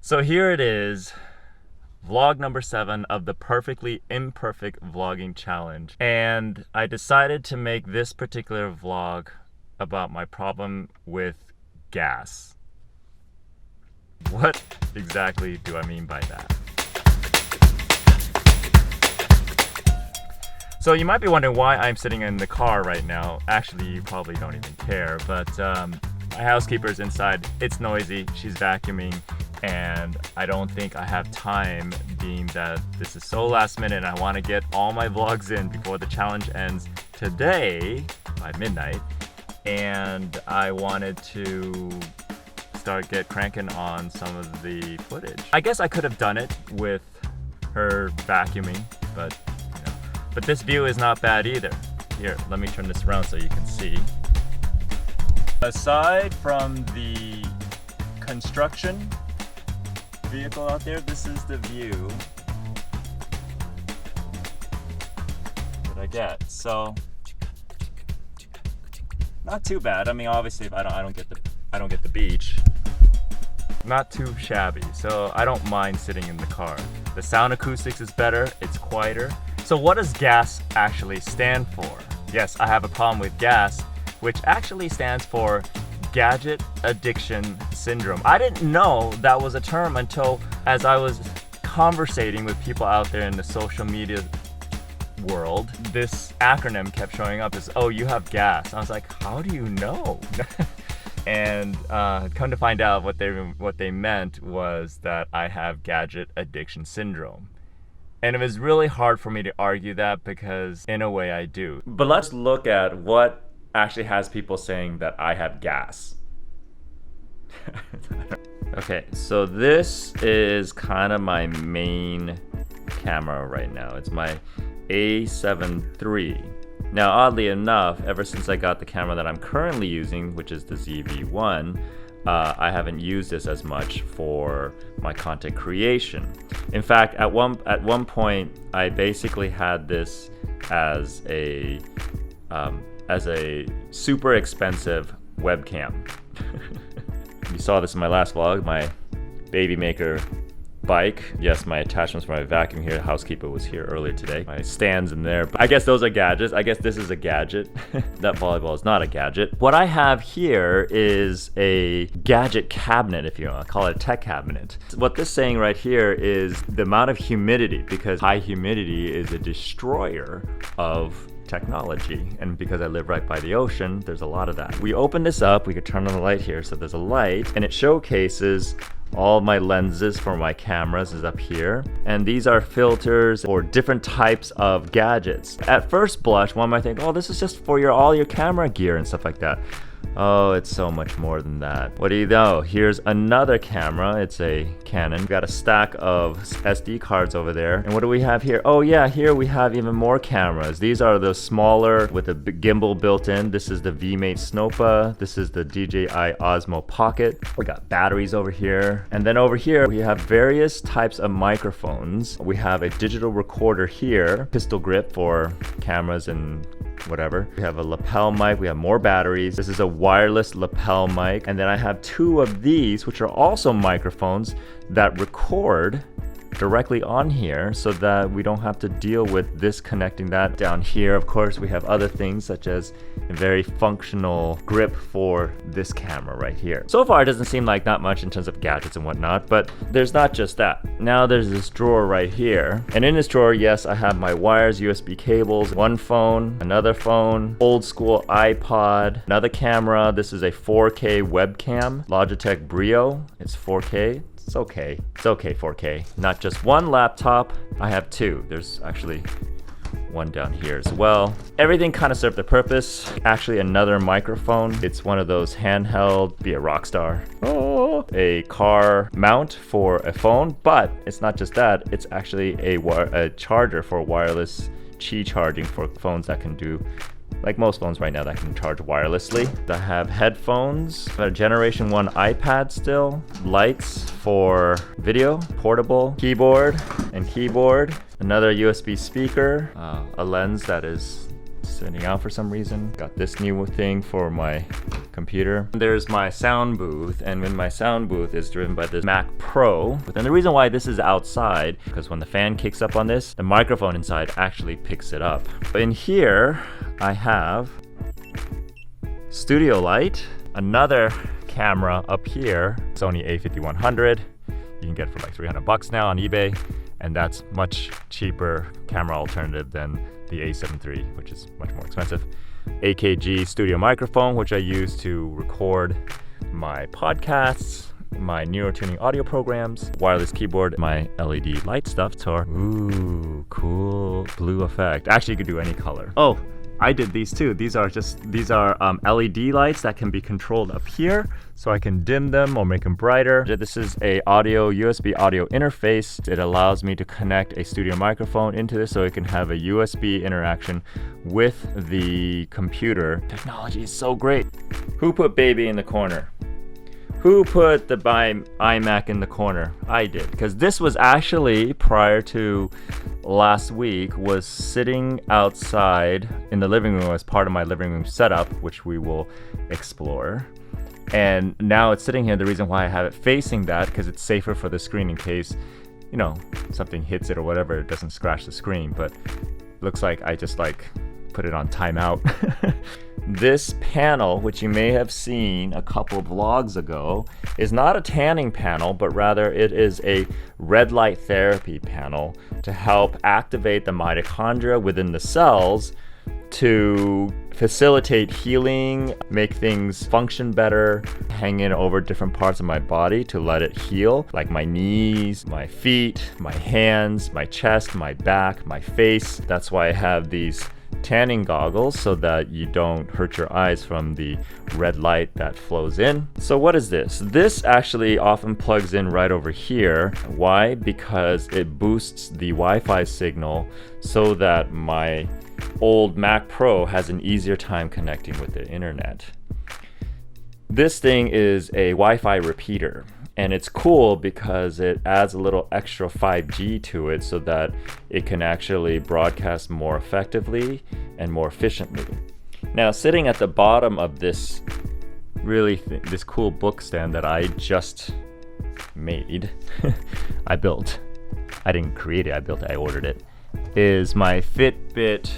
So here it is, vlog number 7 of the Perfectly Imperfect Vlogging Challenge. And I decided to make this particular vlog about my problem with gas. What exactly do I mean by that? So you might be wondering why I'm sitting in the car right now. Actually, you probably don't even care, but my housekeeper's inside. It's noisy, she's vacuuming, and I don't think I have time, being that this is so last minute and I want to get all my vlogs in before the challenge ends today by midnight. And I wanted to get cranking on some of the footage. I guess I could have done it with her vacuuming, but but this view is not bad either. Here, let me turn this around so you can see. Aside from the construction vehicle out there, this is the view that I get. So not too bad. I mean, obviously, if I don't get the beach. Not too shabby. So I don't mind sitting in the car. The sound acoustics is better. It's quieter. So what does GAS actually stand for? Yes, I have a problem with GAS, which actually stands for Gadget Addiction Syndrome. I didn't know that was a term until as I was conversating with people out there in the social media world. This acronym kept showing up as, oh, you have GAS. I was like, how do you know? And come to find out what they meant was that I have Gadget Addiction Syndrome. And it was really hard for me to argue that because in a way I do. But let's look at what actually has people saying that I have gas. Okay, so this is kind of my main camera right now. It's my A7 III. Now, oddly enough, ever since I got the camera that I'm currently using, which is the ZV1, I haven't used this as much for my content creation. In fact, at one point, I basically had this as a super expensive webcam. You saw this in my last vlog, my baby maker bike. Yes, my attachments for my vacuum here. The housekeeper was here earlier today. My stands in there. I guess those are gadgets. I guess this is a gadget. That volleyball is not a gadget. What I have here is a gadget cabinet, if you want to call it a tech cabinet. What this is saying right here is the amount of humidity, because high humidity is a destroyer of technology, and because I live right by the ocean, there's a lot of that. We open this up, we could turn on the light here, so there's a light, and it showcases all my lenses for my cameras is up here, and these are filters for different types of gadgets. At first blush, one might think, oh, this is just for all your camera gear and stuff like that. Oh, it's so much more than that. What do you know? Here's another camera. It's a Canon. We've got a stack of SD cards over there. And what do we have here? Oh yeah, here we have even more cameras. These are the smaller with a big gimbal built in. This is the VMate Snopa. This is the DJI Osmo Pocket. We got batteries over here. And then over here, we have various types of microphones. We have a digital recorder here, pistol grip for cameras and whatever. We have a lapel mic, we have more batteries. This is a wireless lapel mic. And then I have two of these, which are also microphones that record directly on here so that we don't have to deal with disconnecting that. Down here, of course, we have other things such as a very functional grip for this camera right here. So far, it doesn't seem like not much in terms of gadgets and whatnot, but there's not just that. Now there's this drawer right here. And in this drawer, yes, I have my wires, USB cables, one phone, another phone, old school iPod, another camera. This is a 4K webcam, Logitech Brio. It's 4K. It's okay. It's okay 4K. Not just one laptop. I have two. There's actually one down here as well. Everything kind of served the purpose. Actually, another microphone. It's one of those handheld, be a rock star. Oh, a car mount for a phone, but it's not just that. It's actually a charger for wireless Qi charging for phones that can do, like most phones right now, that can charge wirelessly. I have headphones, a Generation 1 iPad still, lights for video, portable, keyboard, another USB speaker, a lens that is sitting out for some reason. Got this new thing for my computer. There's my sound booth, and when my sound booth is driven by this Mac Pro. But then the reason why this is outside, because when the fan kicks up on this, the microphone inside actually picks it up. In here, I have studio light, another camera up here, Sony A5100. You can get it for like $300 now on eBay, and that's much cheaper camera alternative than the A7 III, which is much more expensive. AKG studio microphone, which I use to record my podcasts, my neurotuning audio programs, wireless keyboard, my LED light stuff. So, ooh, cool blue effect. Actually, you could do any color. Oh, I did these too. These are LED lights that can be controlled up here, so I can dim them or make them brighter. This is a USB audio interface. It allows me to connect a studio microphone into this so it can have a USB interaction with the computer. Technology is so great. Who put baby in the corner? Who put the iMac in the corner? I did, because this was actually, prior to last week, was sitting outside in the living room as part of my living room setup, which we will explore. And now it's sitting here. The reason why I have it facing that, because it's safer for the screen in case, you know, something hits it or whatever, it doesn't scratch the screen. But looks like I just put it on timeout. This panel, which you may have seen a couple vlogs ago, is not a tanning panel, but rather it is a red light therapy panel to help activate the mitochondria within the cells to facilitate healing, make things function better, hang in over different parts of my body to let it heal, like my knees, my feet, my hands, my chest, my back, my face. That's why I have these tanning goggles, so that you don't hurt your eyes from the red light that flows in. So what is this? This actually often plugs in right over here. Why? Because it boosts the Wi-Fi signal so that my old Mac Pro has an easier time connecting with the internet. This thing is a Wi-Fi repeater. And it's cool because it adds a little extra 5G to it so that it can actually broadcast more effectively and more efficiently. Now, sitting at the bottom of this this cool book stand that I just made, I built. I didn't create it, I built it, I ordered it, is my Fitbit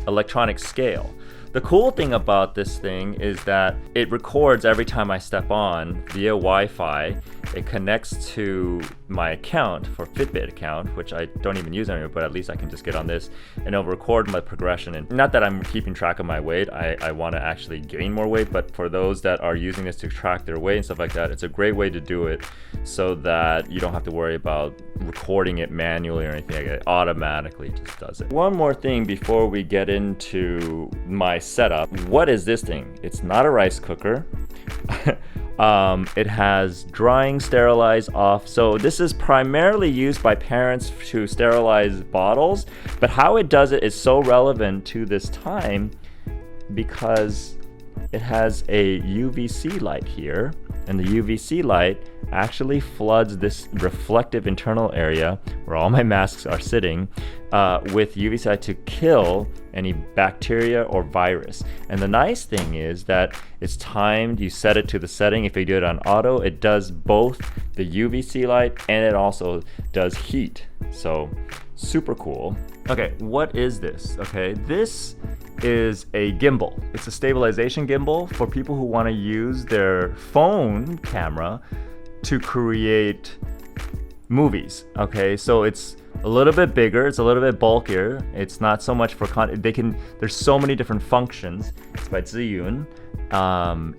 electronic scale. The cool thing about this thing is that it records every time I step on via Wi-Fi. It connects to my account for Fitbit account, which I don't even use anymore, but at least I can just get on this and it'll record my progression. And not that I'm keeping track of my weight, I want to actually gain more weight, but for those that are using this to track their weight and stuff like that, it's a great way to do it so that you don't have to worry about recording it manually or anything like that. It automatically just does it. One more thing before we get into my setup. What is this thing? It's not a rice cooker. It has drying, sterilize off. So this is primarily used by parents to sterilize bottles, but how it does it is so relevant to this time because it has a UVC light here, and the UVC light actually floods this reflective internal area where all my masks are sitting with UVC light to kill any bacteria or virus. And the nice thing is that it's timed. You set it to the setting. If you do it on auto, it does both the UVC light and it also does heat. So super cool. Okay, what is this? Okay, this is a gimbal. It's a stabilization gimbal for people who want to use their phone camera to create movies. Okay, so it's a little bit bigger, it's a little bit bulkier. It's not so much for there's so many different functions. It's by Ziyun.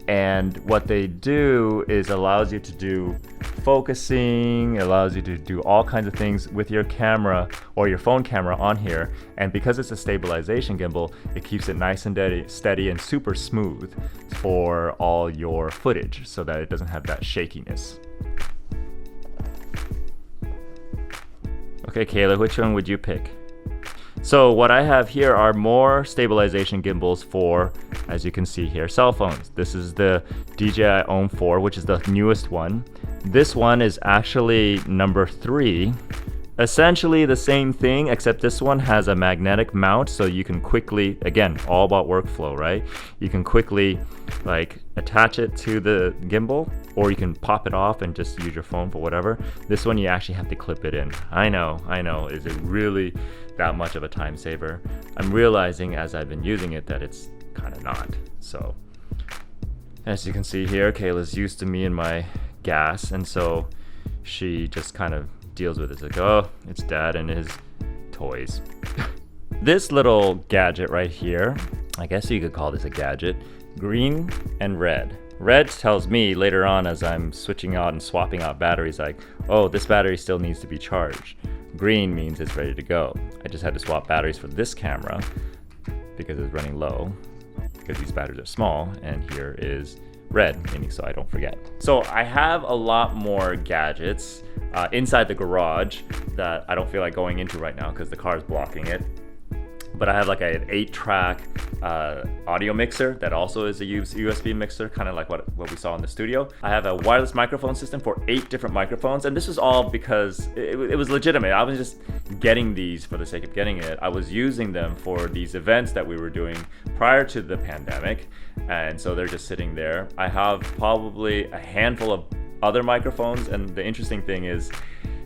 And what they do is allows you to do focusing, allows you to do all kinds of things with your camera or your phone camera on here. And because it's a stabilization gimbal, it keeps it nice and steady and super smooth for all your footage so that it doesn't have that shakiness. Okay, Kayla, which one would you pick? So what I have here are more stabilization gimbals for, as you can see here, cell phones. This is the DJI Ohm 4, which is the newest one. This one is actually number 3 essentially the same thing, except this one has a magnetic mount, so you can quickly, again, all about workflow, right? You can quickly like attach it to the gimbal, or you can pop it off and just use your phone for whatever. This one you actually have to clip it in. I know, is it really that much of a time saver? I'm realizing as I've been using it that it's kind of not. So as you can see here, Kayla's used to me and my gas, and so she just kind of deals with it. It's like, oh, it's dad and his toys. This little gadget right here, I guess you could call this a gadget, green and red. Red tells me later on as I'm switching out and swapping out batteries, like, oh, this battery still needs to be charged. Green means it's ready to go. I just had to swap batteries for this camera because it's running low, because these batteries are small, and here is red, meaning so I don't forget. So I have a lot more gadgets inside the garage that I don't feel like going into right now because the car is blocking it. But I have like an 8-track audio mixer that also is a USB mixer, kind of like what we saw in the studio. I have a wireless microphone system for 8 different microphones, and this was all because it was legitimate. I was just getting these for the sake of getting it. I was using them for these events that we were doing prior to the pandemic, and so they're just sitting there. I have probably a handful of other microphones, and the interesting thing is,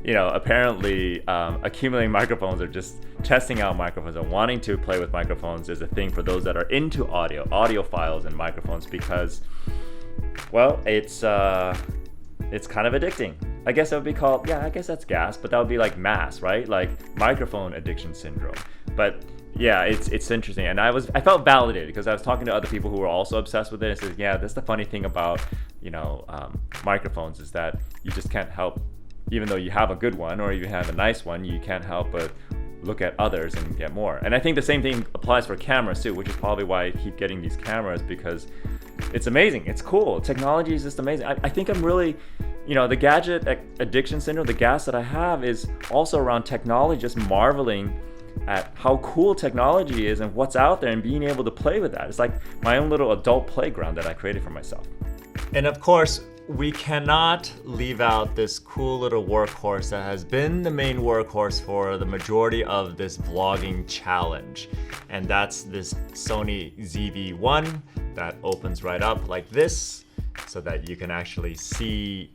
apparently accumulating microphones or just testing out microphones and wanting to play with microphones is a thing for those that are into audiophiles and microphones, because, well, it's kind of addicting. I guess it would be called, I guess that's gas, but that would be like MAS, right? Like microphone addiction syndrome. But yeah, it's interesting, and I felt validated because I was talking to other people who were also obsessed with it, and said, yeah, that's the funny thing about microphones, is that you just can't help. Even though you have a good one or you have a nice one, you can't help but look at others and get more. And I think the same thing applies for cameras too, which is probably why I keep getting these cameras, because it's amazing. It's cool. Technology is just amazing. I think I'm really, the gadget addiction syndrome, the gas that I have is also around technology, just marveling at how cool technology is and what's out there and being able to play with that. It's like my own little adult playground that I created for myself. And of course, we cannot leave out this cool little workhorse that has been the main workhorse for the majority of this vlogging challenge. And that's this Sony ZV1 that opens right up like this so that you can actually see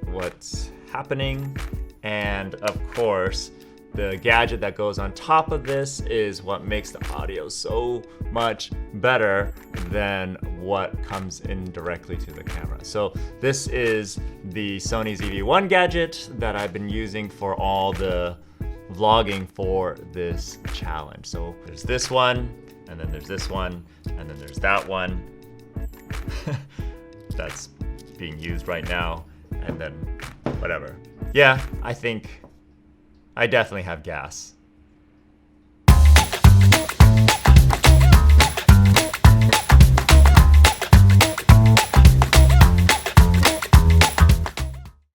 what's happening. And of course, the gadget that goes on top of this is what makes the audio so much better than what comes in directly to the camera. So this is the Sony ZV1 gadget that I've been using for all the vlogging for this challenge. So there's this one, and then there's this one, and then there's that one that's being used right now, and then whatever. Yeah, I think I definitely have gas.